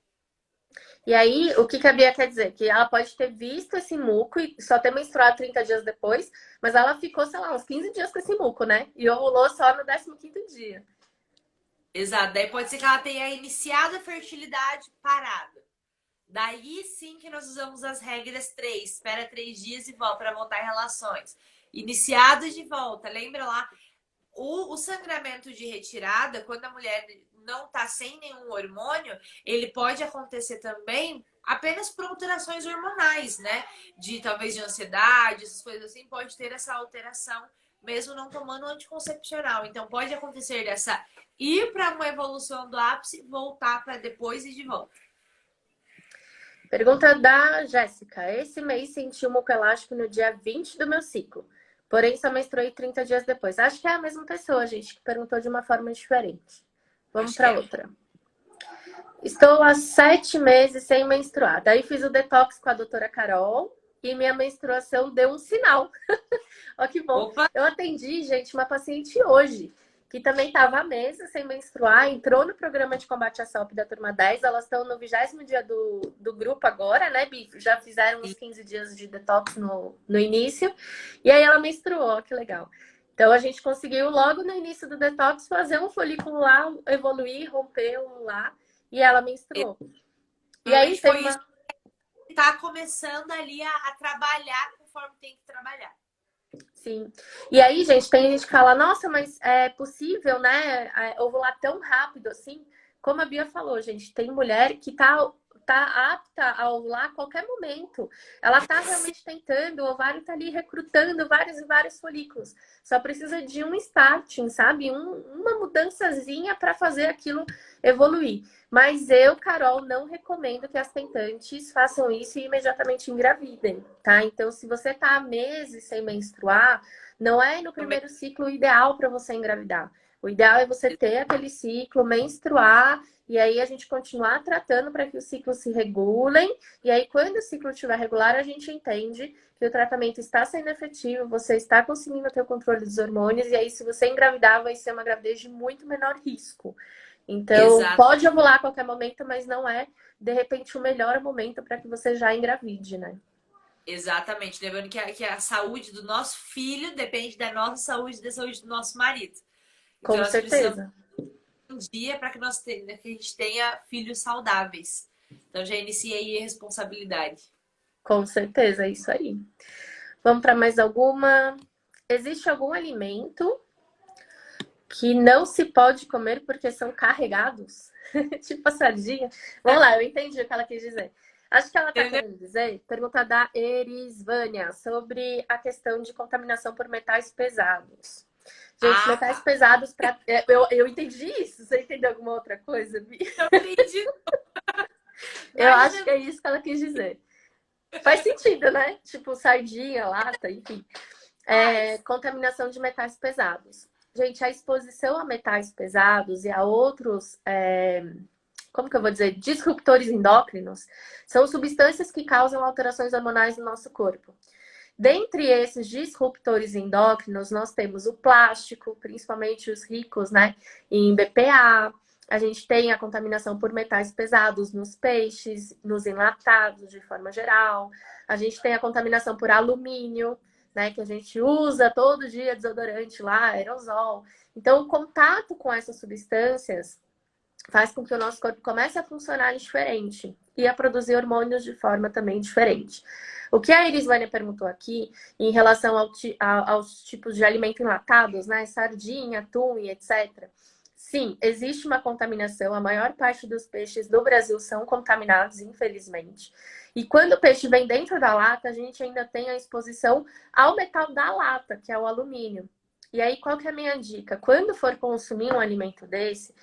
E aí, o que a Bia quer dizer? Que ela pode ter visto esse muco e só ter menstruado 30 dias depois, mas ela ficou, sei lá, uns 15 dias com esse muco, né? E ovulou só no 15º dia. Exato. Daí pode ser que ela tenha iniciado a fertilidade parada. Daí sim que nós usamos as regras 3. Espera 3 dias e volta para voltar em relações. Iniciado de volta. Lembra lá? O sangramento de retirada, quando a mulher não está sem nenhum hormônio, ele pode acontecer também apenas por alterações hormonais, né? De talvez de ansiedade, essas coisas assim, pode ter essa alteração mesmo não tomando anticoncepcional. Então pode acontecer dessa ir para uma evolução do ápice, voltar para depois e de volta. Pergunta da Jéssica. Esse mês senti o muco elástico no dia 20 do meu ciclo. Porém, só menstruei 30 dias depois. Acho que é a mesma pessoa, gente, que perguntou de uma forma diferente. Vamos Acho que para é. outra. Estou há 7 meses sem menstruar. Daí fiz o detox com a doutora Carol e minha menstruação deu um sinal. Ó, que bom. Opa! Eu atendi, gente, uma paciente hoje que também estava há meses sem menstruar, entrou no programa de combate à SOP da turma 10. Elas estão no 20º dia do grupo agora, né, Bif? Já fizeram uns 15 dias de detox no início. E aí ela menstruou, que legal. Então a gente conseguiu logo no início do detox fazer um folículo lá, evoluir, rompeu lá, e ela menstruou. E aí Realmente teve foi uma. isso que está começando ali a trabalhar conforme tem que trabalhar. Sim. E aí, gente, tem gente que fala, nossa, mas é possível, né, ovular tão rápido assim? Como a Bia falou, gente, tem mulher que tá apta a ovular a qualquer momento. Ela tá realmente tentando, o ovário tá ali recrutando vários e vários folículos. Só precisa de um starting, sabe? Uma mudançazinha para fazer aquilo evoluir. Mas eu, Carol, não recomendo que as tentantes façam isso e imediatamente engravidem, tá? Então, se você tá há meses sem menstruar, não é no primeiro ciclo ideal para você engravidar. O ideal é você ter aquele ciclo, menstruar, e aí a gente continuar tratando para que os ciclos se regulem. E aí, quando o ciclo estiver regular, a gente entende que o tratamento está sendo efetivo, você está conseguindo ter o controle dos hormônios, e aí, se você engravidar, vai ser uma gravidez de muito menor risco. Então, Exato. pode ovular a qualquer momento, mas não é, de repente, o melhor momento para que você já engravide, né? Exatamente. Lembrando que a saúde do nosso filho depende da nossa saúde e da saúde do nosso marido. Então, Com nós precisamos certeza. de um dia para que que a gente tenha filhos saudáveis. Então, já iniciei aí a responsabilidade. Com certeza, é isso aí. Vamos para mais alguma? Existe algum alimento que não se pode comer porque são carregados? Tipo a sardinha. Vamos lá, eu entendi o que ela quis dizer. Acho que ela está Entendeu? querendo dizer, pergunta da Erisvânia, sobre a questão de contaminação por metais pesados. Gente, Ah, metais tá. pesados para. Eu entendi isso. Você entendeu alguma outra coisa, Bi? Eu entendi. Eu Mais ou acho que menos. é isso que ela quis dizer. Faz sentido, né? Tipo, sardinha, lata, enfim. Faz. Contaminação de metais pesados. Gente, a exposição a metais pesados e a outros, como que eu vou dizer, disruptores endócrinos, são substâncias que causam alterações hormonais no nosso corpo. Dentre esses disruptores endócrinos, nós temos o plástico, principalmente os ricos, né, em BPA. A gente tem a contaminação por metais pesados nos peixes, nos enlatados de forma geral. A gente tem a contaminação por alumínio, né? Que a gente usa todo dia desodorante lá, aerosol. Então, o contato com essas substâncias faz com que o nosso corpo comece a funcionar diferente e a produzir hormônios de forma também diferente. O que a Iris Vânia perguntou aqui, em relação aos tipos de alimento enlatados, né? Sardinha, atum e etc. Sim, existe uma contaminação. A maior parte dos peixes do Brasil são contaminados, infelizmente. E quando o peixe vem dentro da lata, a gente ainda tem a exposição ao metal da lata, que é o alumínio. E aí, qual que é a minha dica? Quando for consumir um alimento desse,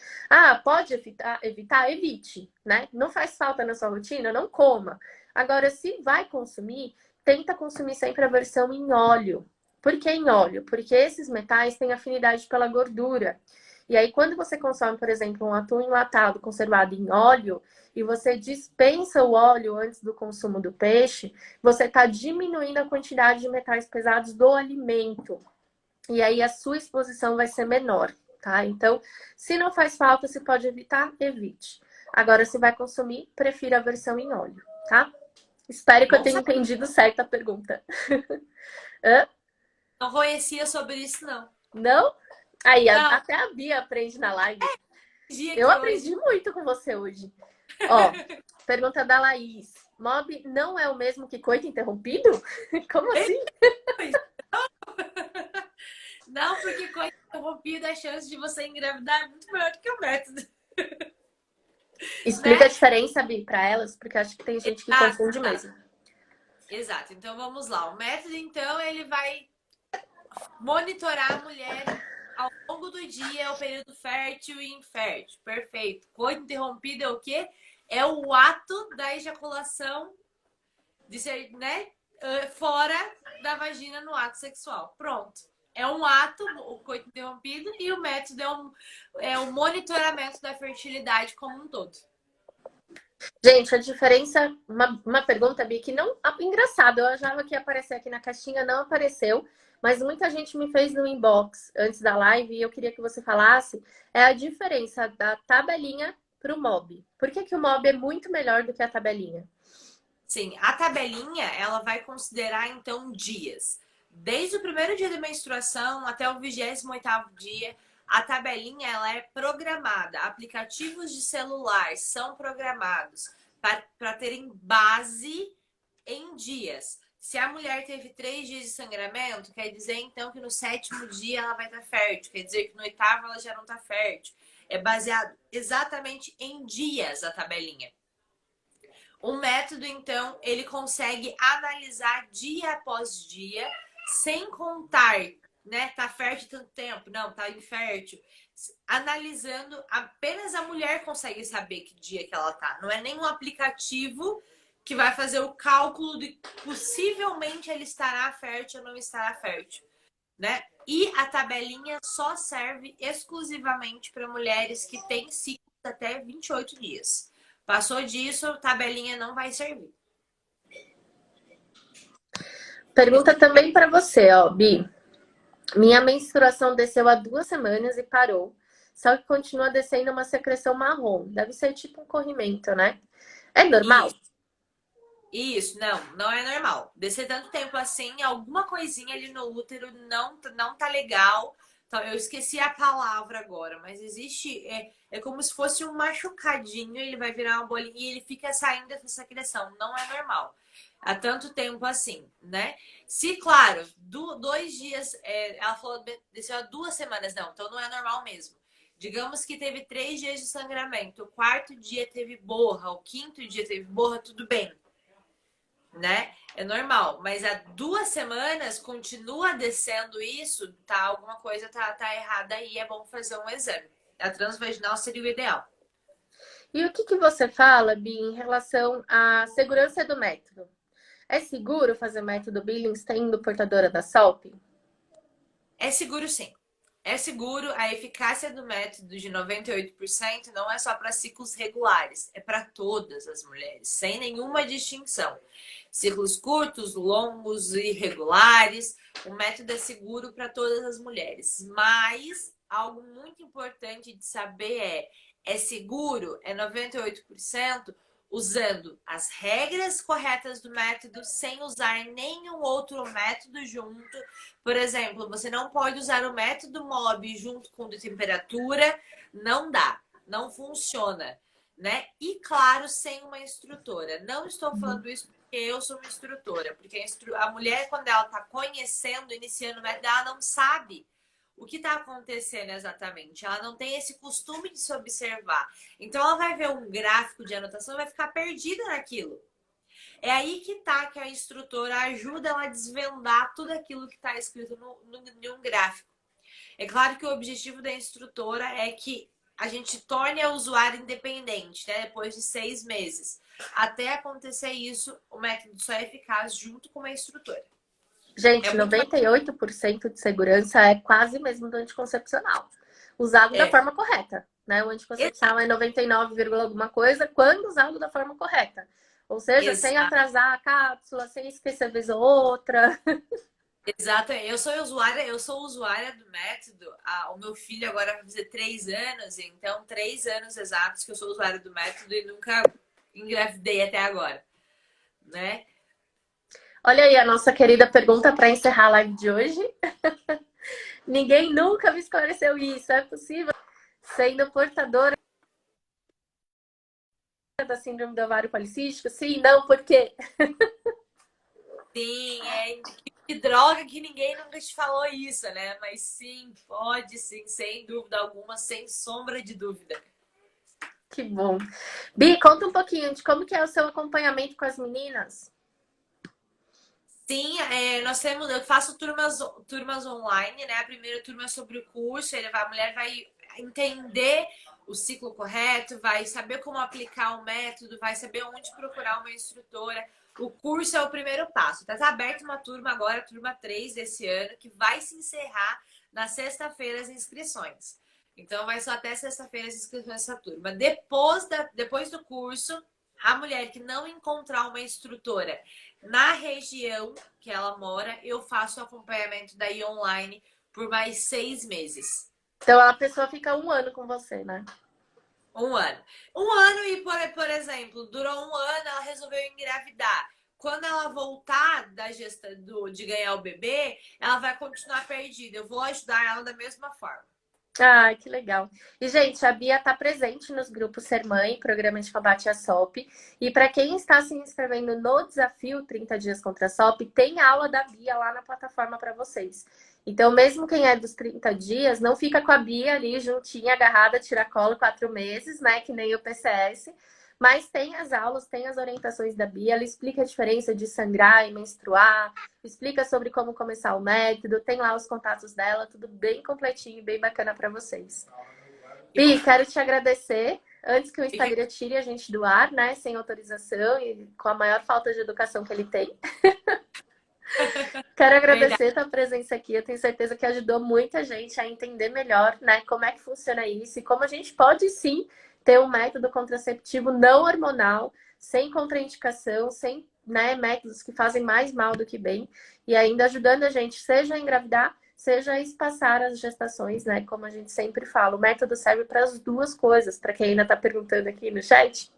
pode evitar, evite, né? Não faz falta na sua rotina, não coma. Agora, se vai consumir, tenta consumir sempre a versão em óleo. Por que em óleo? Porque esses metais têm afinidade pela gordura. E aí, quando você consome, por exemplo, um atum enlatado conservado em óleo, e você dispensa o óleo antes do consumo do peixe, você está diminuindo a quantidade de metais pesados do alimento. E aí a sua exposição vai ser menor, tá? Então, se não faz falta, se pode evitar, evite. Agora, se vai consumir, prefira a versão em óleo, tá? Espero que eu tenha entendido certo a pergunta. Hã? Não conhecia sobre isso, não. Não? Aí, Não, até a Bia aprende na live. dia Eu que aprendi hoje. muito com você hoje. Ó, pergunta da Laís. Mob não é o mesmo que coito interrompido? Como assim? Não, porque coisa interrompida, a chance de você engravidar é muito maior do que o método, Explica a né? diferença, Bi, para elas, porque acho que tem gente que confunde mesmo. Exato. Então vamos lá. O método, então, ele vai monitorar a mulher ao longo do dia, o período fértil e infértil. Perfeito. Coito interrompido é o quê? É o ato da ejaculação de ser, né? Fora da vagina no ato sexual. Pronto. É um ato, o coito interrompido, e o método é o monitoramento da fertilidade como um todo. Gente, a diferença, uma pergunta, Bi, que não. Engraçado, eu achava que ia aparecer aqui na caixinha, não apareceu, mas muita gente me fez no inbox antes da live e eu queria que você falasse é a diferença da tabelinha para o MOB. Por que, que o MOB é muito melhor do que a tabelinha? Sim, a tabelinha, ela vai considerar, então, dias. Desde o primeiro dia da menstruação até o 28º dia, a tabelinha ela é programada. Aplicativos de celular são programados para terem base em dias. Se a mulher teve 3 dias de sangramento, quer dizer então que no 7º dia ela vai estar fértil. Quer dizer que no 8º ela já não está fértil. É baseado exatamente em dias a tabelinha. O método, então, ele consegue analisar dia após dia, sem contar, né? Tá fértil tanto tempo, não, tá infértil. Analisando, apenas a mulher consegue saber que dia que ela tá. Não é nenhum aplicativo que vai fazer o cálculo de possivelmente ele estará fértil ou não estará fértil, né? E a tabelinha só serve exclusivamente para mulheres que têm ciclos até 28 dias. Passou disso, a tabelinha não vai servir. Pergunta também para você, ó, Bi. Minha menstruação desceu há 2 semanas e parou. Só que continua descendo uma secreção marrom. Deve ser tipo um corrimento, né? É normal? Isso, não é normal. Descer tanto tempo assim, alguma coisinha ali no útero não tá legal. Então, eu esqueci a palavra agora, mas existe. É como se fosse um machucadinho, ele vai virar uma bolinha e ele fica saindo dessa secreção. Não é normal. Há tanto tempo assim, né? Se, claro, 2 dias. Ela falou desceu há 2 semanas, não, então não é normal mesmo. Digamos que teve 3 dias de sangramento, o 4º dia teve borra, o 5º dia teve borra, tudo bem, né? É normal, mas há 2 semanas continua descendo isso, tá? Alguma coisa tá errada aí, é bom fazer um exame. A transvaginal seria o ideal. E o que, que você fala, Bi, em relação à segurança do método? É seguro fazer método Billings tendo portadora da SOLP? É seguro sim. É seguro, a eficácia do método de 98% não é só para ciclos regulares, é para todas as mulheres, sem nenhuma distinção. Ciclos curtos, longos, irregulares, o método é seguro para todas as mulheres. Mas algo muito importante de saber é seguro, é 98%, usando as regras corretas do método, sem usar nenhum outro método junto. Por exemplo, você não pode usar o método MOB junto com de temperatura, não dá, não funciona, né? E claro, sem uma instrutora. Não estou falando isso porque eu sou uma instrutora, porque a mulher, quando ela está conhecendo, iniciando o método, ela não sabe o que está acontecendo exatamente. Ela não tem esse costume de se observar. Então, ela vai ver um gráfico de anotação e vai ficar perdida naquilo. É aí que tá que a instrutora ajuda ela a desvendar tudo aquilo que está escrito em um gráfico. É claro que o objetivo da instrutora é que a gente torne a usuária independente, né? Depois de 6 meses. Até acontecer isso, o método só é eficaz junto com a instrutora. Gente, 98% de segurança é quase mesmo do anticoncepcional. Usado da forma correta, né? O anticoncepcional é 99, alguma coisa, quando usado da forma correta. Ou seja, sem atrasar a cápsula, sem esquecer vez ou outra. Exato, eu sou usuária do método. O meu filho agora vai fazer 3 anos, então 3 anos exatos que eu sou usuária do método e nunca engravidei até agora, né? Olha aí a nossa querida pergunta para encerrar a live de hoje. Ninguém nunca me esclareceu isso. É possível, sendo portadora da síndrome do ovário policístico? Sim, não, por quê? Sim, que droga que ninguém nunca te falou isso, né? Mas sim, pode sim, sem dúvida alguma, sem sombra de dúvida. Que bom. Bi, conta um pouquinho de como que é o seu acompanhamento com as meninas. Sim, eu faço turmas online, né? A primeira turma é sobre o curso, a mulher vai entender o ciclo correto, vai saber como aplicar o método, vai saber onde procurar uma instrutora. O curso é o primeiro passo. Tá aberta uma turma agora, turma 3 desse ano, que vai se encerrar na sexta-feira as inscrições. Então, vai só até sexta-feira as inscrições dessa turma. Depois do curso, a mulher que não encontrar uma instrutora na região que ela mora, eu faço o acompanhamento daí online por mais 6 meses. Então, a pessoa fica 1 ano com você, né? 1 ano. 1 ano e, por exemplo, durou 1 ano, ela resolveu engravidar. Quando ela voltar de ganhar o bebê, ela vai continuar perdida. Eu vou ajudar ela da mesma forma. Ah, que legal. E, gente, a Bia está presente nos grupos Ser Mãe, programa de combate à SOP. E para quem está se inscrevendo no desafio 30 dias contra a SOP, tem aula da Bia lá na plataforma para vocês. Então, mesmo quem é dos 30 dias, não fica com a Bia ali juntinha, agarrada, tiracolo 4 meses, né? Que nem o PCS. Mas tem as aulas, tem as orientações da Bia. Ela explica a diferença de sangrar e menstruar, explica sobre como começar o método, tem lá os contatos dela, tudo bem completinho, bem bacana para vocês. Bi, quero te agradecer. Antes que o Instagram tire a gente do ar, né? Sem autorização e com a maior falta de educação que ele tem. Quero agradecer a tua presença aqui. Eu tenho certeza que ajudou muita gente a entender melhor, né? Como é que funciona isso e como a gente pode sim ter um método contraceptivo não hormonal, sem contraindicação, sem, né, métodos que fazem mais mal do que bem, e ainda ajudando a gente, seja a engravidar, seja a espaçar as gestações, né? Como a gente sempre fala, o método serve para as duas coisas, para quem ainda está perguntando aqui no chat.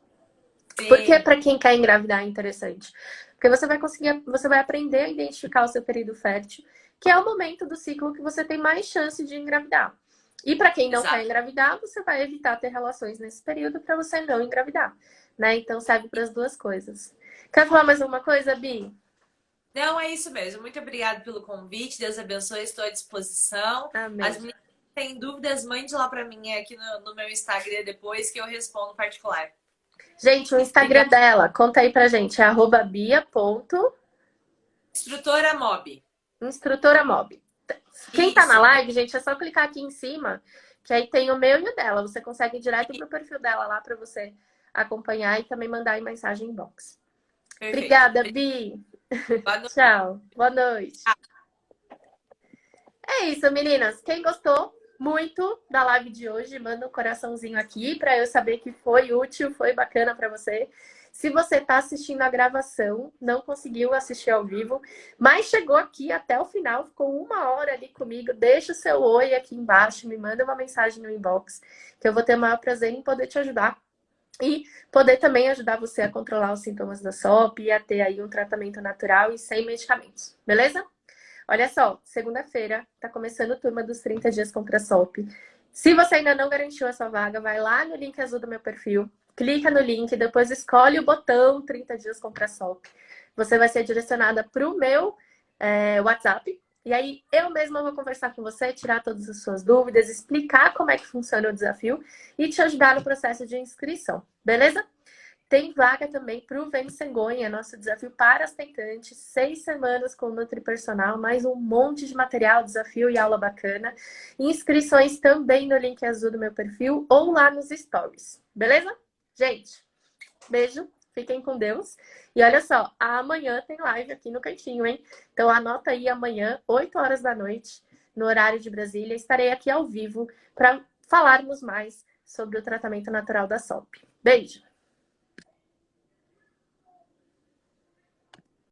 Sim. Por que para quem quer engravidar é interessante? Porque você vai aprender a identificar o seu período fértil, que é o momento do ciclo que você tem mais chance de engravidar. E para quem não quer engravidar, você vai evitar ter relações nesse período para você não engravidar, né? Então serve para as duas coisas. Quer falar mais alguma coisa, Bi? Não, é isso mesmo. Muito obrigada pelo convite. Deus abençoe, estou à disposição. Amém. As meninas têm dúvidas, mande lá para mim aqui no meu Instagram depois que eu respondo particular. Gente, o Instagram dela, conta aí pra gente, é @bia. Instrutora Mob. Instrutora Mob. Quem tá na live, gente, é só clicar aqui em cima, que aí tem o meu e o dela. Você consegue ir direto pro perfil dela lá para você acompanhar e também mandar em mensagem inbox. Perfeito. Obrigada, Bi. Tchau. Boa noite. É isso, meninas. Quem gostou muito da live de hoje, manda um coraçãozinho aqui para eu saber que foi útil, foi bacana para você. Se você está assistindo a gravação, não conseguiu assistir ao vivo, mas chegou aqui até o final, ficou 1 hora ali comigo, deixa o seu oi aqui embaixo, me manda uma mensagem no inbox, que eu vou ter o maior prazer em poder te ajudar e poder também ajudar você a controlar os sintomas da SOP e a ter aí um tratamento natural e sem medicamentos, beleza? Olha só, segunda-feira tá começando a turma dos 30 dias contra a SOP. Se você ainda não garantiu a sua vaga, vai lá no link azul do meu perfil, clica no link, depois escolhe o botão 30 dias contra a SOP. Você vai ser direcionada para o meu WhatsApp. E aí eu mesma vou conversar com você, tirar todas as suas dúvidas, explicar como é que funciona o desafio e te ajudar no processo de inscrição, beleza? Tem vaga também para o Vem Cegonha, nosso desafio para as tentantes. 6 semanas com nutripersonal, mais um monte de material, desafio e aula bacana. Inscrições também no link azul do meu perfil ou lá nos stories, beleza? Gente, beijo, fiquem com Deus. E olha só, amanhã tem live aqui no cantinho, hein? Então anota aí amanhã, 8 horas da noite, no horário de Brasília. Estarei aqui ao vivo para falarmos mais sobre o tratamento natural da SOP. Beijo!